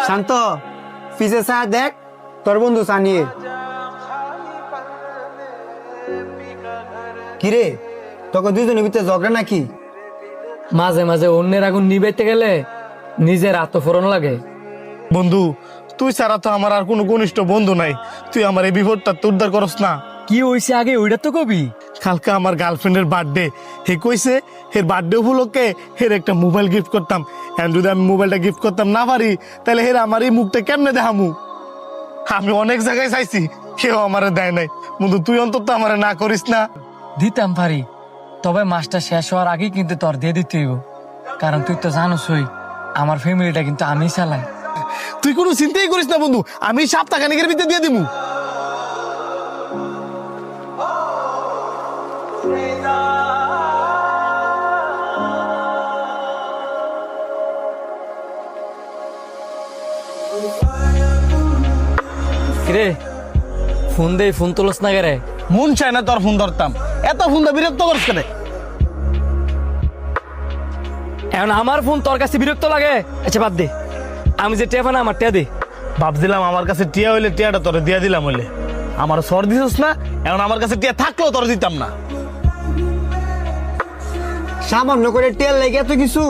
শান্ত পিছে চা দেখ, তোর বন্ধু চা নিয়ে। কিরে তোকে দুইজনের ভিতরে ঝগড়া নাকি? মাঝে মাঝে অন্যের আগুন নিবাইতে গেলে নিজের আত্মফোরণ লাগে। বন্ধু তুই ছাড়া তো আমার আর কোনো ঘনিষ্ঠ বন্ধু নাই, তুই আমার এই বিপদটা উদ্ধার করস না। কি হইছে আগে ওইটা তো কবি। কালকে আমার গার্লফ্রেন্ডের বার্থডে, হে কইছে হের বার্থডে উপলক্ষে হের একটা মোবাইল গিফট করতাম। এখন যদি আমি মোবাইলটা গিফট করতাম না পারি তাহলে হের আমার এই মুখটা কেমনে দেখামু? আমি অনেক জায়গায় চাইছি, কেউ আমারে দেয় নাই। বন্ধু তুই অন্তত আমারে না করিস না। দিতাম পারি, তবে মাসটা শেষ হওয়ার আগেই কিন্তু তোর দিয়ে দিতে হইব, কারণ তুই তো জানোসই আমার ফ্যামিলিটা কিন্তু আমি চালাই। তুই কোনো চিন্তাই করিস না বন্ধু, আমি সপ্তাহখানেকের ভিতরে দিয়ে দিমু। কিরে ফোন দে, ফোন তুলস না রে? মন চায় না তোর ফোন ধরতাম, এত ফোন দা বিরক্ত করছ কেন? এখন আমার ফোন তোর কাছে বিরক্ত লাগে? আচ্ছা বাদ দে, আমি যে টেপা না আমার টেয়া দে। ভাবছিলাম আমার কাছে টিয়া হইলে টিয়াটা তোরে দিয়া দিলাম হইলে, আমার সর দিছিস না। এখন আমার কাছে টিয়া থাকলেও তোর দিতাম না। সামান্য করে তেল লেগে এত কিছু?